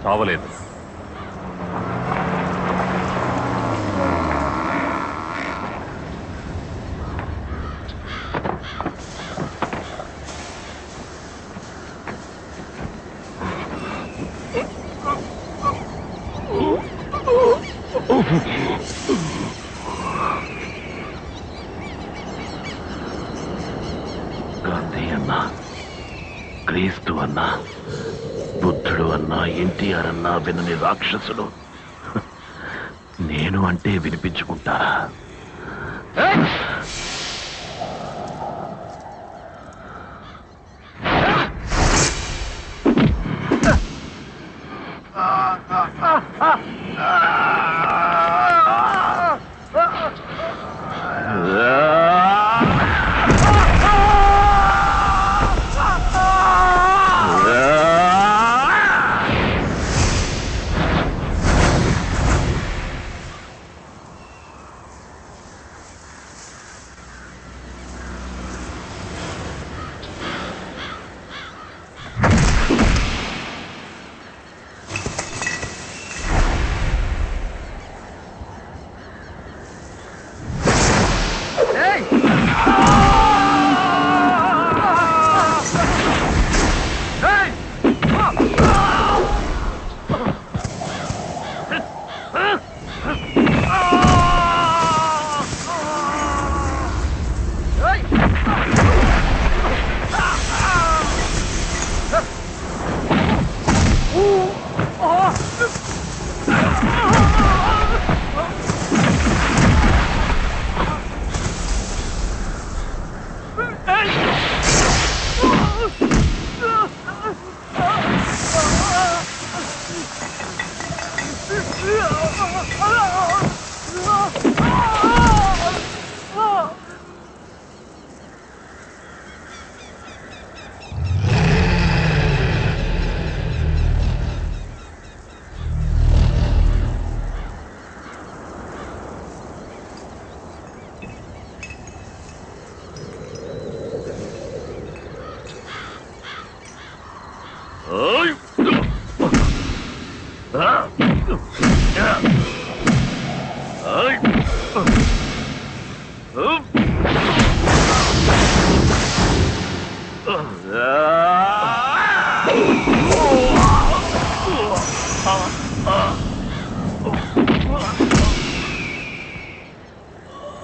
చావలేదు. గాంధీ అన్నా, క్రీస్తు అన్నా, బుద్ధుడు అన్నా, ఎన్టీఆర్ అన్నా వినని రాక్షసుడు నేను అంటే వినిపించుకుంటారా?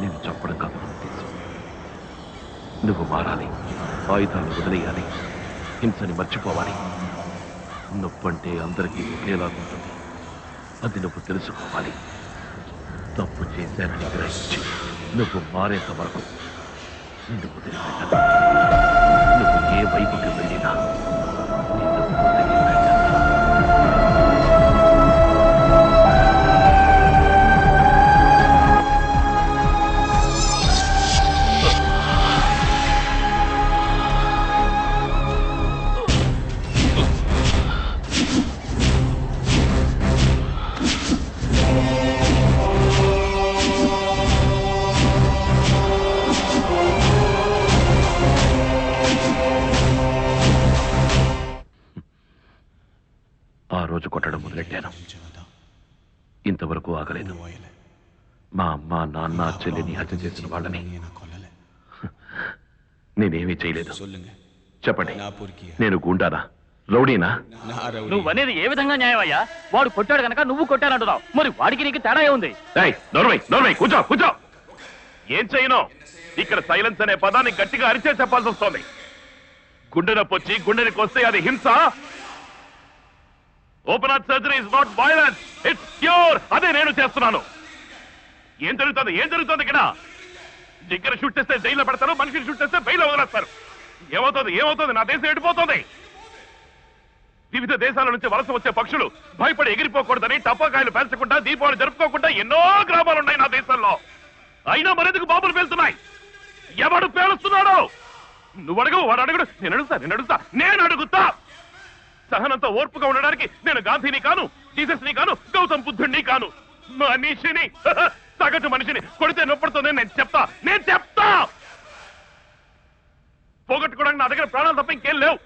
నేను చెప్పడం కాదు ఉద్దేశం. నువ్వు మారాలి, ఆయుధాలను వదిలేయాలి, హింసని మర్చిపోవాలి. నొప్పంటే అందరికీ ఒకేలాగుంటుంది, అది నువ్వు తెలుసుకోవాలి. తప్పు చేశానని గ్రహించి నువ్వు మారేంత వరకు నిన్ను వదిలిపెట్టాలి. నువ్వు ఏ వైపుకి వెళ్ళినా రోజు కొట్టడం మొదలెట్టాను. ఇంతవరకు ఆగలేదు. మా అమ్మ, నాన్న, చెల్లిని హత్య చేసిన వాళ్ళని నేనేమీ చేయలేదు. చెప్పండి, నేను గుండానా, రౌడీనా? నువ్వనేది ఏ విధంగా న్యాయమయ్యా? వాడు కొట్టాడు కనుక నువ్వు కొట్టానంటున్నావు, మరి వాడికి నీకు తేడా ఉంది? కూర్చో కూర్చో. ఏం చేయను? ఇక్కడ సైలెన్స్ అనే పదాన్ని గట్టిగా అరిచే చెప్పాల్సి వస్తుంది. గుండె నొప్పి వచ్చి గుండెని కొస్తే అది హింస. Open heart surgery is not violence, it's cure. అదే నేను చేస్తున్నాను. ఏం జరుగుతుంది ఇక్కడ? దగ్గర షూట్ చేస్తే జైల్లో పెడతారు, మనిషిని షూట్ చేస్తే బెయిల్ వదిలేస్తారు. ఏమవుతుంది? నా దేశం ఎడిపోతుంది. వివిధ దేశాల నుంచి వలస వచ్చే పక్షులు భయపడి ఎగిరిపోకూడదని టపాకాయలు పేల్చకుండా, దీపావళి జరుపుకోకుండా ఎన్నో గ్రామాలున్నాయి నా దేశంలో. అయినా మరెందుకు బాంబులు పేలుతున్నాయి? ఎవడు పేలుస్తున్నాడు? నువ్వు అడుగు, వాడు అడుగుడు, నేను అడుగుతా. సహనంతో ఓర్పుగా ఉండడానికి నేను గాంధీని కాను, జీసస్ని కాను, గౌతమ్ బుద్ధుడిని కాను. మనిషిని, సగటు మనిషిని కొడితే నొప్పుడుతుంది. నేను చెప్తా. పోగొట్టుకోవడానికి నా దగ్గర ప్రాణాలు తప్ప ఇంకేం లేవు.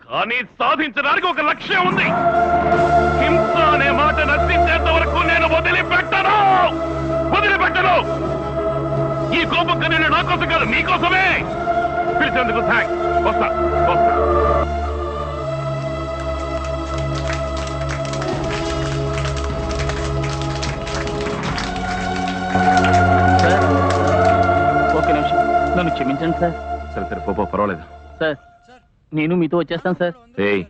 కానీ సాధించడానికి ఒక లక్ష్యం ఉంది. కోసం కాదు, మీకోసమే. పిలిచేందుకు థ్యాంక్స్. వస్తా వస్తా. సార్ ఒక్క నిమిషం, నన్ను క్షమించండి సార్. సరే సరే పో, పర్వాలేదు. సార్ నేను మీతో వచ్చేస్తాను సార్. ఏయ్,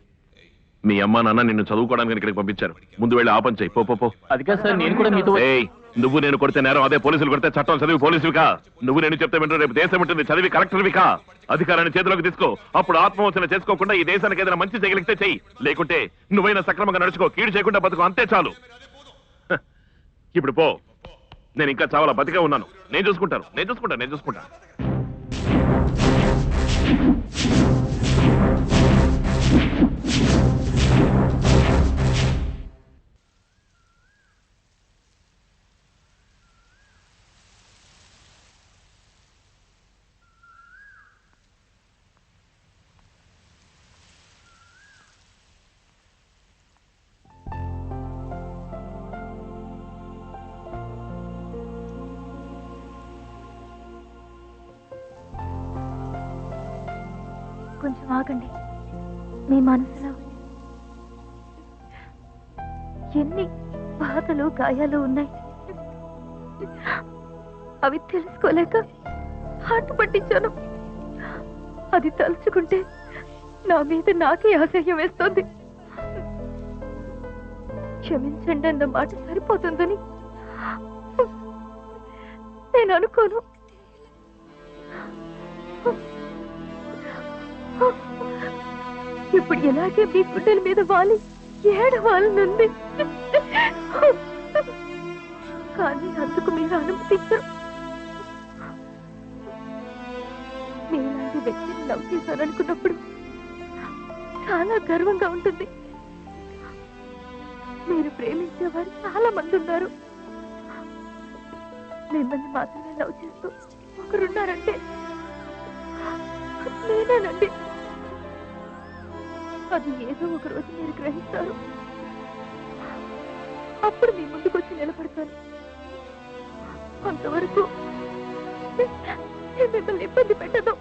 మీ అమ్మా నాన్న నిన్ను చదువుకోవడానికి ఇక్కడికి పంపించారు. ముందు వెళ్ళి ఆ పని చెయ్యి. పో. అది కాదు సార్, నేను కూడా మీతో ఏయ్, నువ్వు నేను కొడితే నేరం, అదే పోలీసులు కొడితే చట్టం. చదివి పోలీసువికా. నువ్వు నేను చెప్తే వింటూ రేపు దేశం ఉంటుంది. చదివి కలెక్టర్వికా. అధికారాన్ని చేతిలోకి తీసుకో. అప్పుడు ఆత్మవంచన చేసుకోకుండా ఈ దేశానికి ఏదైనా మంచి చేయగలిగితే చెయ్యి. లేకుంటే నువ్వైనా సక్రమంగా నడుచుకో. కీడు చేయకుండా బతుకు, అంతే చాలు. హ, ఇప్పుడు పో. నేను ఇంకా చాలా బతికే ఉన్నాను. నేను చూసుకుంటాను. కొంచెం ఆగండి. మీ మనసులో ఎన్ని బాధలు గాయాలు ఉన్నాయి, అవి తెలుసుకోలేక హార్ట్ పట్టించాను. అది తలుచుకుంటే నా మీద నాకే అసహ్యం వేస్తోంది. క్షమించండి అన్న మాట సరిపోతుందని నేను అనుకోను. ఇప్పుడు ఎలాగే మీ గుండెల మీద వాలి ఏడవాలనుంది, కానీ అందుకు మీరు అనుమతించరు. మీలాంటి వ్యక్తిని లవ్ చేశారనుకున్నప్పుడు చాలా గర్వంగా ఉంటుంది. మీరు ప్రేమించేవారు చాలా మంది ఉన్నారు. మిమ్మల్ని మాత్రమే లవ్ చేస్తూ ఒకరున్నారంటే నేనేనండి. అది ఏదో ఒక రోజు మీరు గ్రహిస్తారు. అప్పుడు మీ ముందుకు వచ్చి నిలబడతాను. అంతవరకు మిమ్మల్ని ఇబ్బంది పెట్టదు.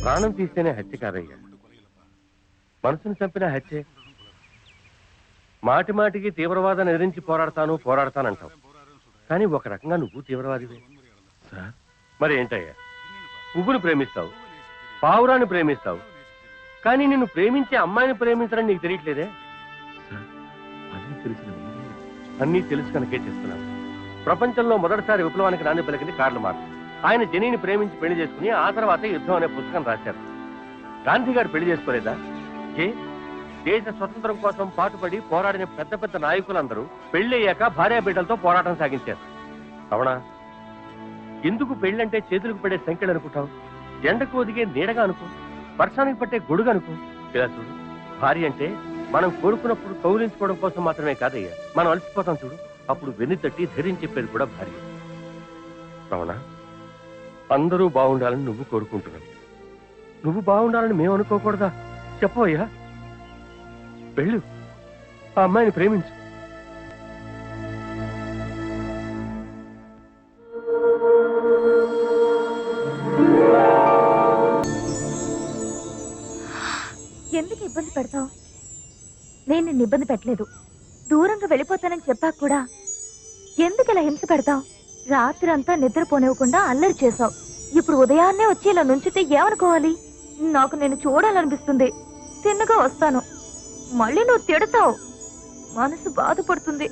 ప్రాణం తీస్తేనే హత్య కాదయ్యా, మనసును చంపిన హత్యే. మాటి మాటికి తీవ్రవాదాన్ని ఎదిరించి పోరాడతానంటావు, కానీ ఒక రకంగా నువ్వు తీవ్రవాదివే. మరి ఏంటయ్యా, పువ్వును ప్రేమిస్తావు, పావురాన్ని ప్రేమిస్తావు, కానీ నిన్ను ప్రేమించే అమ్మాయిని ప్రేమించడం నీకు తెలియట్లేదే? అన్నీ తెలుసు కనుకే చేస్తున్నావు. ప్రపంచంలో మొదటిసారి విప్లవానికి నాంది పలికింది కార్ల్ మార్క్స్. ఆయన జెనీని ప్రేమించి పెళ్లి చేసుకుని ఆ తర్వాత యుద్ధం అనే పుస్తకం రాశారు. గాంధీ గారు పెళ్లి చేసుకోలేదా? దేశ స్వతంత్రం కోసం పాటుపడి పోరాడిన పెద్ద పెద్ద నాయకులందరూ పెళ్లయ్యాక భార్యా బిడ్డలతో పోరాటం సాగించారు. అవునా? ఎందుకు పెళ్ళంటే చేతులకు పడే సంఖ్యలు అనుకుంటావు? ఎండకు ఒదిగే నీడగా అనుకో, వర్షానికి పట్టే గొడుగు అనుకో. ఇలా చూడు, భార్య అంటే మనం కోరుకున్నప్పుడు కౌలించుకోవడం కోసం మాత్రమే కాదయ్యా. మనం అలసిపోతాం చూడు, అప్పుడు వెన్ను తట్టి ధైర్యం చెప్పేది కూడా భార్య. అవునా? అందరూ బాగుండాలని నువ్వు కోరుకుంటున్నావు, నువ్వు బాగుండాలని మేము అనుకోకూడదా? చెప్పవయ్యా, వెళ్ళు, ఆ అమ్మాయిని ప్రేమించు. ఎందుకు ఇబ్బంది పెడతావు? నేను నిన్ను ఇబ్బంది పెట్టలేదు. దూరంగా వెళ్ళిపోతానని చెప్పాక కూడా ఎందుకు ఇలా హింస పెడతావు? రాత్రి అంతా నిద్రపోనివ్వకుండా అల్లరి చేశావు. ఇప్పుడు ఉదయాన్నే వచ్చి ఇలా నుంచితే ఏమనుకోవాలి? నాకు నేను చూడాలనిపిస్తుంది. తిన్నగా వస్తాను, మళ్ళీ నువ్వు తిడతావు. మనసు బాధపడుతుంది.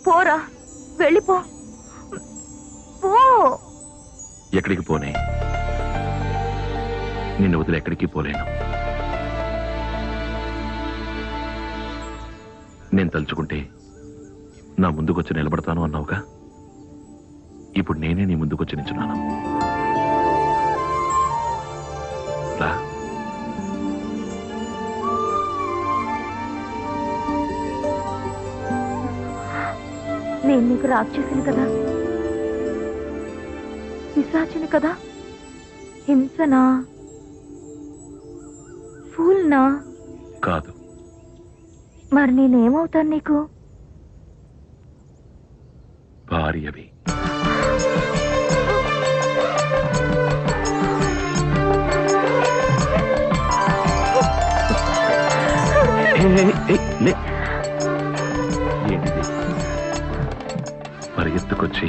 పోరా, వెళ్ళిపో. పో. ఎక్కడికి పోనే? నిన్ను వదిలి ఎక్కడికి పోలేను. నేను తలుచుకుంటే నా ముందుకొచ్చి నిలబడతాను అన్నావుగా, ఇప్పుడు నేనే నీ ముందుకొచ్చి నిల్చున్నాను. రా. నేను నీకు రాక్షసిని కదా, పిశాచిని కదా, హింసనా, ఫూల్నా? కాదు. మరి నేనేమవుతాను నీకు? భార్యవి. ఏంటిది? పరిగెత్తుకొచ్చి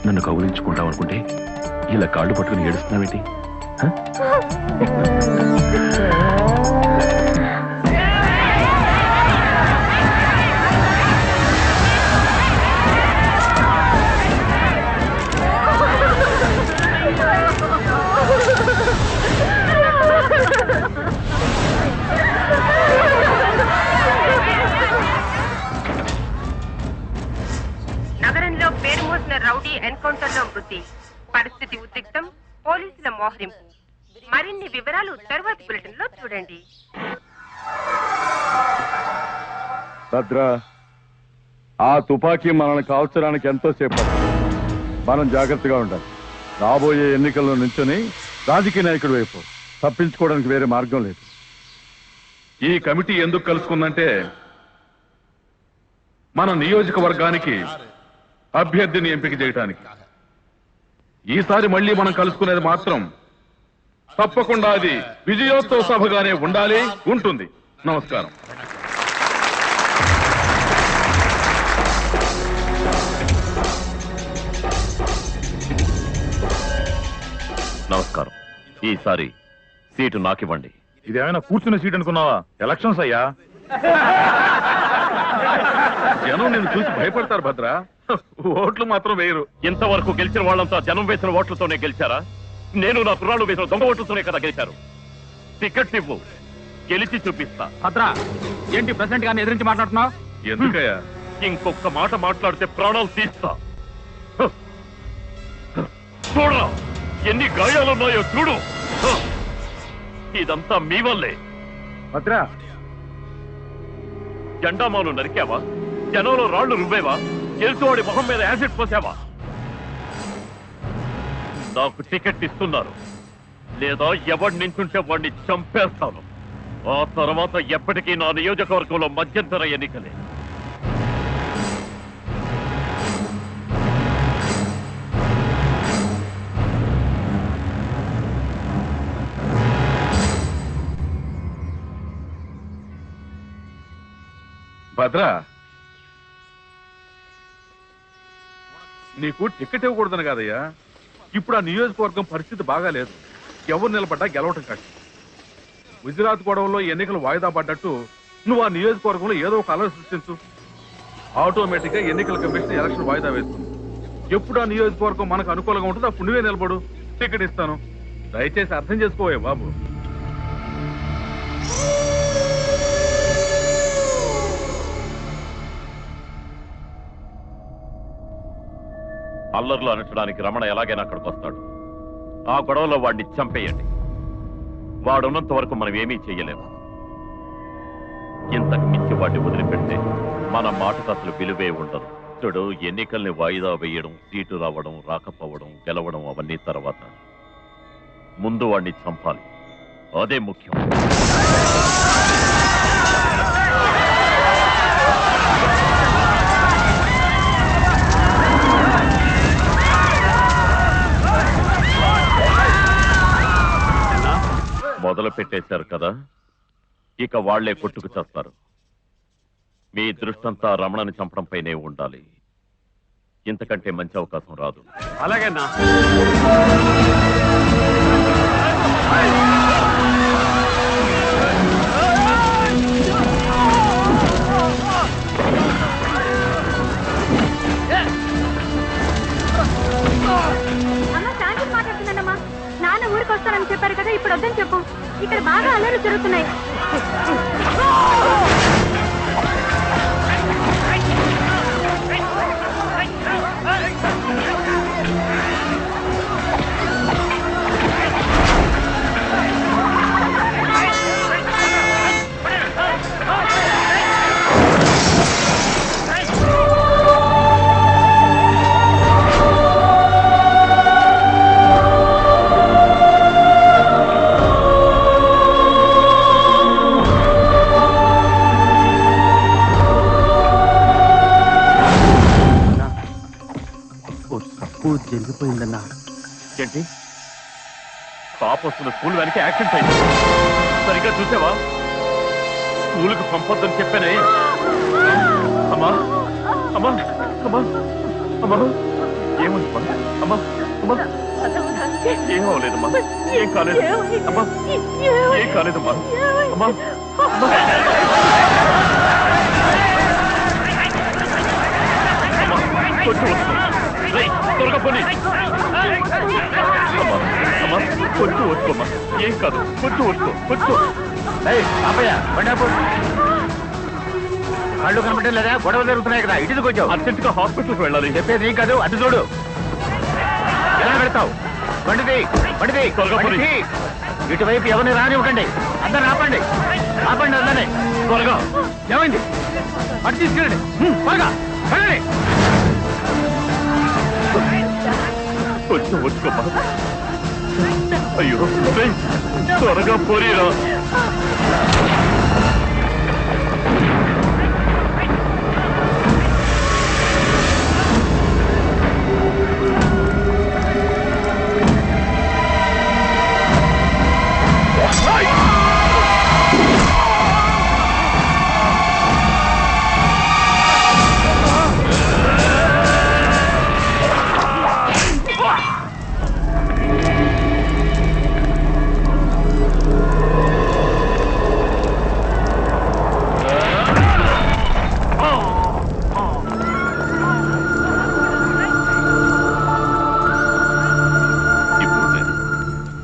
నన్ను కౌలించుకుంటావు అనుకుంటే ఇలా కాళ్ళు పట్టుకుని ఏడుస్తున్నావేంటి? నగరంలో పేరు మోసిన రౌడీ ఎన్కౌంటర్లో మృతి, పరిస్థితి ఉద్రిక్తం, పోలీసుల మోహరింపు. మరిన్ని వివరాలు తరువాతి బులెటిన్ లో చూడండి. భద్రా, ఆ తుపాకీ మనల్ని కాల్చడానికి ఎంతో సేపు మనం జాగ్రత్తగా ఉండాలి. రాబోయే ఎన్నికల్లో నుంచొని రాజకీయ నాయకుడు వైపు తప్పించుకోవడానికి వేరే మార్గం లేదు. ఈ కమిటీ ఎందుకు కలుసుకుందంటే మన నియోజకవర్గానికి అభ్యర్థిని ఎంపిక చేయడానికి. ఈసారి మళ్ళీ మనం కలుసుకునేది మాత్రం తప్పకుండా అది విజయోత్సవ సభగానే ఉండాలి, ఉంటుంది. నమస్కారం. నమస్కారం. ఈసారి సీటు నాకివ్వండి. ఇదేమైనా కూర్చున్న సీట్ అనుకున్నావా? ఎలక్షన్స్ అయ్యా. జనం నిన్ను చూసి భయపడతారు భద్రా, ఓట్లు మాత్రం వేయరు. ఇంతవరకు గెలిచిన వాళ్ళంతా జనం వేసిన ఓట్లతోనే గెలిచారా? నేను నా కుర్రాళ్ళు వేసిన దొంగ ఓట్లతోనే కదా గెలిచారు. టికెట్ ఇవ్వు, గెలిచి చూపిస్తా. భద్రా, ఏంటి ప్రెసిడెంట్ గారిని ఎదిరించి మాట్లాడుతున్నావు? ఎందుకయ్యా? ఇంకొక మాట మాట్లాడితే ప్రాణాలు తీస్తా. చూడరా ఎన్ని గాయాలున్నాయో చూడు. ఇదంతా మీ వల్లే. భద్రా, జెండామాను నరికావా? జనంలో రాళ్లు రువ్వేవా? గెలుచువాడి మొహం మీద యాసిడ్ పోసావా? నాకు టికెట్ ఇస్తున్నారు, లేదా ఎవడి నించుంటే వాడిని చంపేస్తాను. ఆ తర్వాత ఎప్పటికీ నా నియోజకవర్గంలో మధ్యంతర ఎన్నికలే. భద్రా, నీకు టికెట్ ఇవ్వకూడదని కాదయ్యా. ఇప్పుడు ఆ నియోజకవర్గం పరిస్థితి బాగాలేదు. ఎవరు నిలబడ్డా గెలవటం కష్టం. గుజరాత్ గొడవలో ఎన్నికలు వాయిదా పడ్డట్టు నువ్వు ఆ నియోజకవర్గంలో ఏదో ఒక అలర్ సృష్టించు. ఆటోమేటిక్ గా ఎన్నికల కమిషన్ ఎలక్షన్ వాయిదా వేస్తుంది. ఎప్పుడు ఆ నియోజకవర్గం మనకు అనుకూలంగా ఉంటుందో అప్పుడు నువ్వే నిలబడు, టికెట్ ఇస్తాను. దయచేసి అర్థం చేసుకోవే బాబు. అల్లర్లు అనచడానికి రమణ ఎలాగైనా అక్కడికి వస్తాడు. ఆ గొడవలో వాడిని చంపేయండి. వాడున్నంత వరకు మనం ఏమీ చెయ్యలేము. ఇంతకు మించి వాడిని వదిలిపెడితే మన మాటకు అసలు విలువే ఉండదు. చూడు, ఎన్నికల్ని వాయిదా వేయడం, సీటు రావడం, రాకపోవడం, గెలవడం అవన్నీ తర్వాత. ముందు వాడిని చంపాలి, అదే ముఖ్యం. మొదలు పెట్టేశారు కదా, ఇక వాళ్లే కొట్టుకు చేస్తారు. మీ దృష్టంతా రమణని చంపడంపైనే ఉండాలి. ఇంతకంటే మంచి అవకాశం రాదు. అలాగేనా? అమ్మ శాంతి మాట్లాడుతున్నానమ్మా. నాన్న ఊరికి వస్తానని చెప్పారు కదా, ఇప్పుడు వద్దని చెప్పు. ఇక్కడ బాగా అల్లరి జరుగుతున్నాయి. ఏంటి? పాప వస్తున్న స్కూల్ వెనక యాక్సిడెంట్ అయింది. సరిగ్గా చూసావా? స్కూల్కి పంపొద్దని చెప్పానే. అమ్మా అమ్మా అమ్మా అమ్మా ఏమమ్మా? అమ్మా అమ్మా ఏం అవ్వలేదమ్మా, ఏం కాలేదు అమ్మా, ఏం కాలేదమ్మా అమ్మా. కొంచెం త్వరగా పోనీ అమ్మా అమ్మా, కొంచెం వచ్చుకోమ్మా, ఏం కాదు, కొంచెం వచ్చుకో, కొంచెం. కళ్ళు కనబట్టం లేదా? గొడవలు జరుగుతున్నాయి కదా, ఇటుకు వచ్చావు. అర్జెంట్ గా హాస్పిటల్కి వెళ్ళాలి. చెప్పేది నీకు కాదు, అటు చూడు. ఎలా పెడతావు? బండిది బండిది త్వరగా పోనీ. బండిది. ఇటువైపు ఎవరిని రానివ్వకండి, అందరిని ఆపండి, ఆపండి అందరినీ. త్వరగా. ఏమైంది? అటు తీసుకెళ్ళండి, త్వరగా వెళ్ళండి. కొంచెం వచ్చుకోమ్మా. అయ్యో త్వరగా పోనీరా.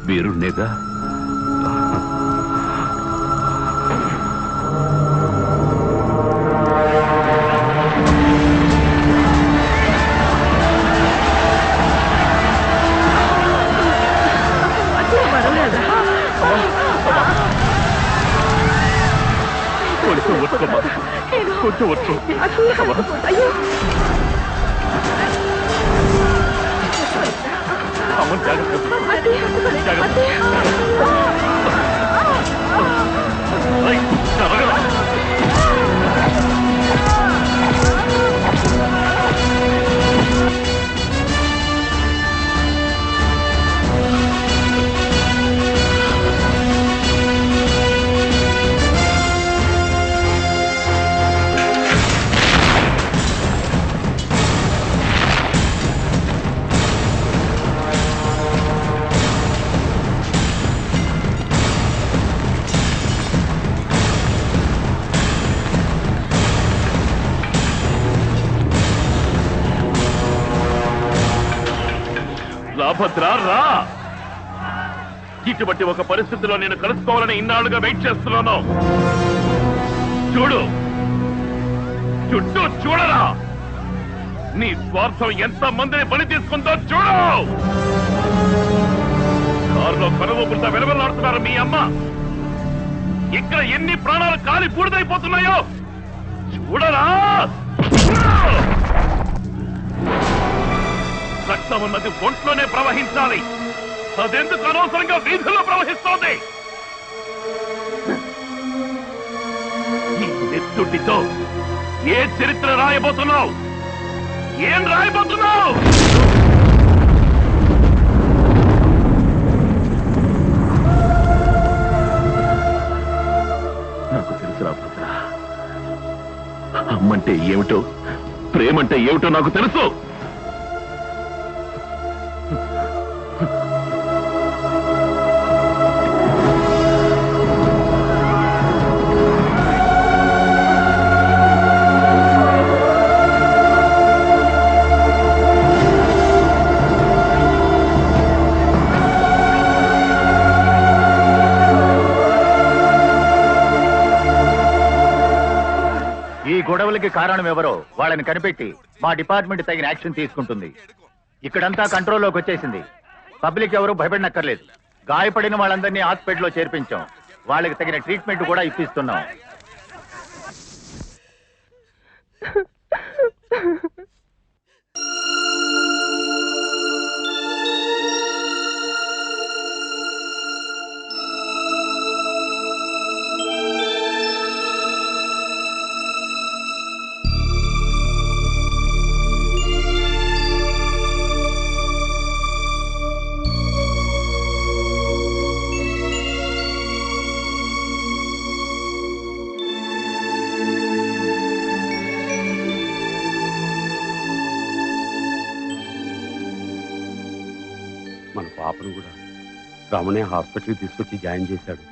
వీరుణ్ణేగా కొంచెం వచ్చుకోమ్మా, కొంచెం వచ్చు. అమ్మ జాగ్రత్త, జాగ్రత్త. త్వరగా. రాభద్రా రా. ఇటువంటి ఒక పరిస్థితిలో నేను కలుసుకోవాలని ఇన్నాళ్ళుగా వెయిట్ చేస్తున్నాను. చూడు, చుట్టూ చూడరా. నీ స్వార్థం ఎంత మందిని బలి తీసుకుందో చూడు. కారులో కనుమూపులతో వెలవెల్లాడుతున్నారు మీ అమ్మ. ఇక్కడ ఎన్ని ప్రాణాలు కాలి బూడిదైపోతున్నాయో చూడరా. రక్తం ఉన్నది ఒంట్లోనే ప్రవహించాలి, అదెందుకు అనవసరంగా వీధుల్లో ప్రవహిస్తోంది? ఈ నెత్తుటితో ఏ చరిత్ర రాయబోతున్నావు? ఏం రాయబోతున్నావు? నాకు తెలుసు రాబోతున్నా. అమ్మంటే ఏమిటో, ప్రేమంటే ఏమిటో నాకు తెలుసు. గొడవలకి కారణం ఎవరో వాళ్ళని కనిపెట్టి మా డిపార్ట్మెంట్ తగిన యాక్షన్ తీసుకుంటుంది. ఇక్కడంతా కంట్రోల్లోకి వచ్చేసింది. పబ్లిక్ ఎవరు భయపడనక్కర్లేదు. గాయపడిన వాళ్ళందరినీ హాస్పిటల్లో చేర్పించాం. వాళ్ళకి తగిన ట్రీట్మెంట్ కూడా ఇప్పిస్తున్నాం. రమణే హాస్పిటల్కి తీసుకొచ్చి జాయిన్ చేశాడు.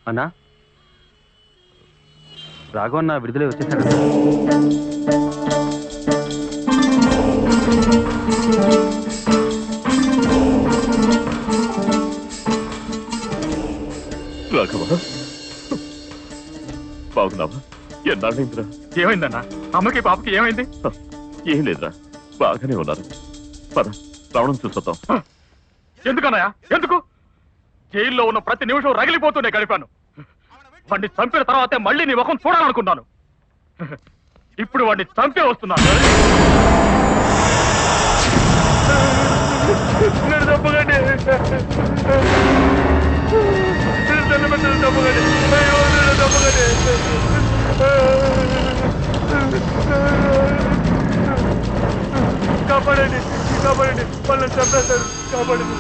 అన్నా, రాఘవన్న విడుదల వచ్చేసాడు. రాఘవ, బాగున్నావా? ఎన్నాళ్ళైందిరా? ఏమైందన్నా? అమ్మకి పాపకి ఏమైంది? ఏం లేదురా, బాగానే ఉన్నారు. పద, రావడం చూసొద్దాం. ఎందుకన్నాయా? ఎందుకు? జైల్లో ఉన్న ప్రతి నిమిషం రగిలిపోతూనే గడిపాను. వాడిని చంపిన తర్వాతే మళ్ళీ నీ ముఖం చూడాలనుకున్నాను. ఇప్పుడు వాడిని చంపే వస్తున్నాను. తప్పకండి, తప్పకండి, తప్పకండి. కాపాడండి, కాపాడండి, వాళ్ళని చంపేస్తారు, కాపాడండి.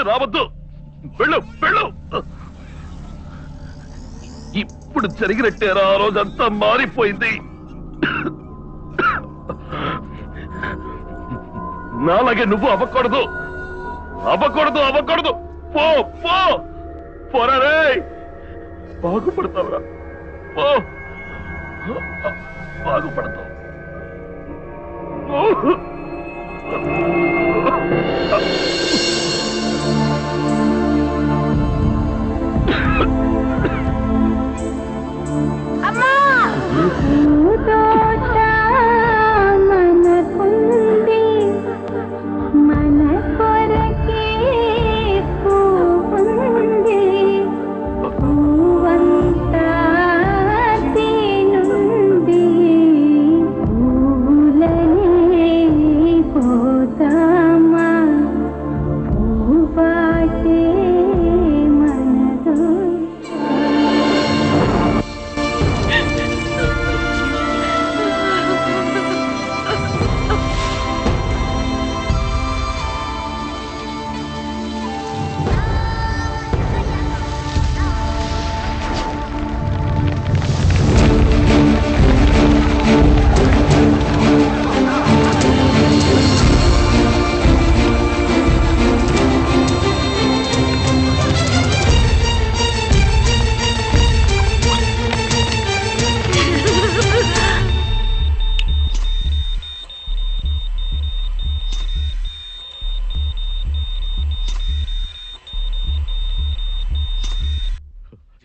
రావద్దు, వెళ్ళు వెళ్ళు. ఇప్పుడు జరిగినట్టేరా, ఆ రోజంతా మారిపోయింది. నాలాగే నువ్వు అవ్వకూడదు, అవ్వకూడదు, అవ్వకూడదు. పో పో, పోరారే, బాగుపడతావురా, పో, బాగుపడతావు.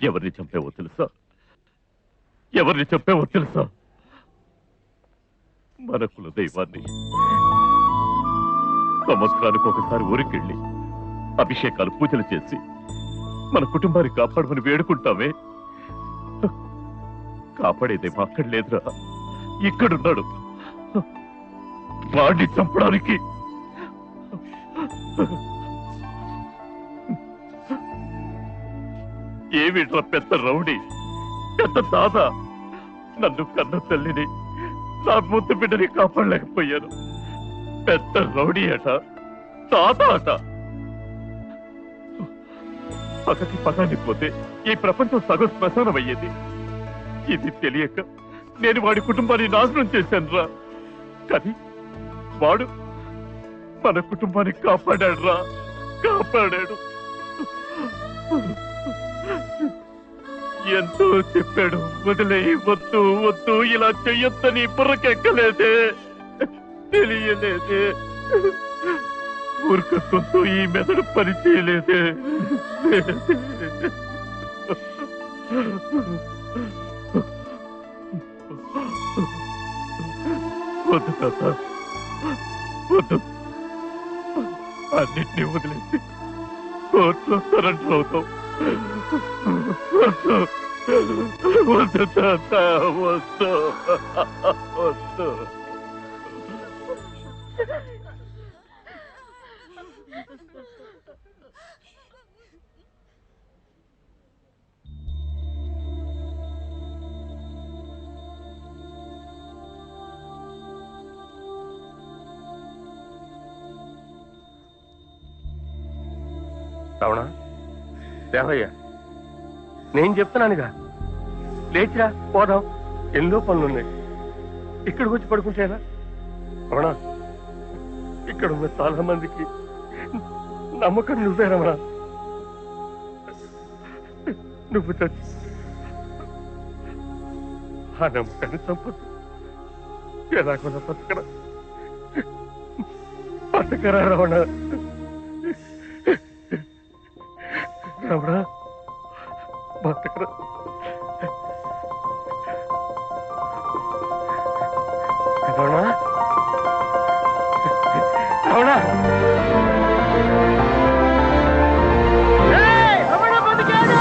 ఎవరిని చంపావో తెలుసా? ఎవరిని చంపావో తెలుసా? మన కుల దైవాన్ని. సంవత్సరానికి ఒకసారి ఊరికెళ్ళి అభిషేకాలు పూజలు చేసి మన కుటుంబాన్ని కాపాడమని వేడుకుంటామే. కాపాడేదేమో అక్కడ లేదురా, ఇక్కడున్నాడు. వాడిని చంపడానికి ఏమిట్రా పెద్ద రౌడీ, పెద్ద దాదా. నన్ను కన్న తల్లిని, నా ముద్దు బిడ్డని కాపాడలేకపోయాను. పెద్ద రౌడీ అట, దాదా అట. పక్కకి పగానికి పోతే ఈ ప్రపంచం సగం శ్మశానం అయ్యేది. ఇది తెలియక నేను వాడి కుటుంబాన్ని నాశనం చేశాను రా. కానీ మన కుటుంబాన్ని కాపాడాడు రా, కాపాడాడు. ఎంతో చెప్పాడు, వదిలే, వద్దు వద్దు ఇలా చెయ్యొద్దని బుర్రకెక్కలేదే, తెలియలేదే. మూర్ఖత్వంతో ఈ మెదడు పని చేయలేదే. వద్దు తాత, వద్దు. అన్నిటినీ వదిలేసి కోర్టులో సరెండర్ అవుతాం. వద్దు వద్దు తాత, వద్దు వద్దు. రమణ, దేవయ్య, నేను చెప్తున్నానుగా, లేచిరా పోదాం, ఎన్నో పనులున్నాయి. ఇక్కడికి వచ్చి పడుకుంటేనా? రమణ, ఇక్కడ ఉన్న చాలా మందికి నమ్మకం నువ్వే రమణ. నువ్వు చచ్చి ఆ నమ్మకాన్ని చంపద్దు. ఎలాగోలా బతకరా రమణ. రమణ, బతకరా. రమణ, రమణ, రమణ బతికాడు.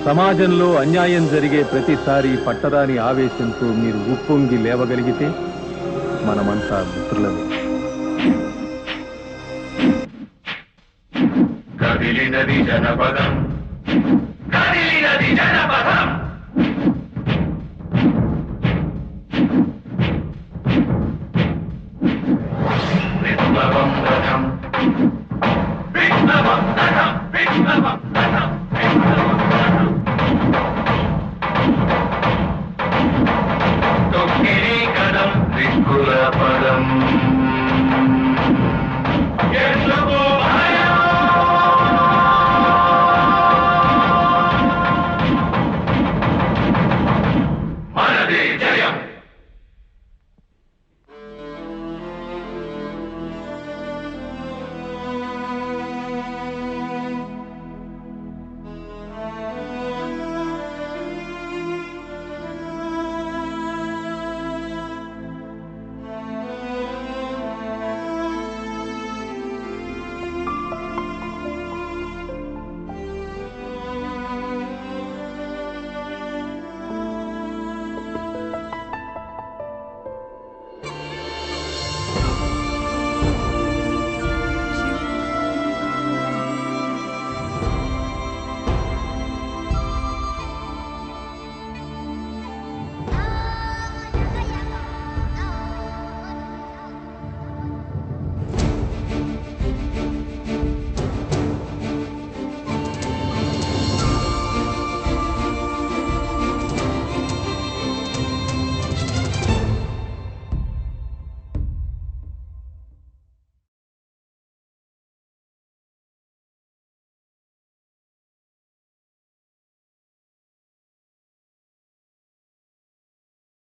సమాజంలో అన్యాయం జరిగే ప్రతిసారి పట్టరాని ఆవేశంతో మీరు ఉప్పొంగి లేవగలిగితే మనమంతా మిత్రులమే. కదిలినది జనపదం,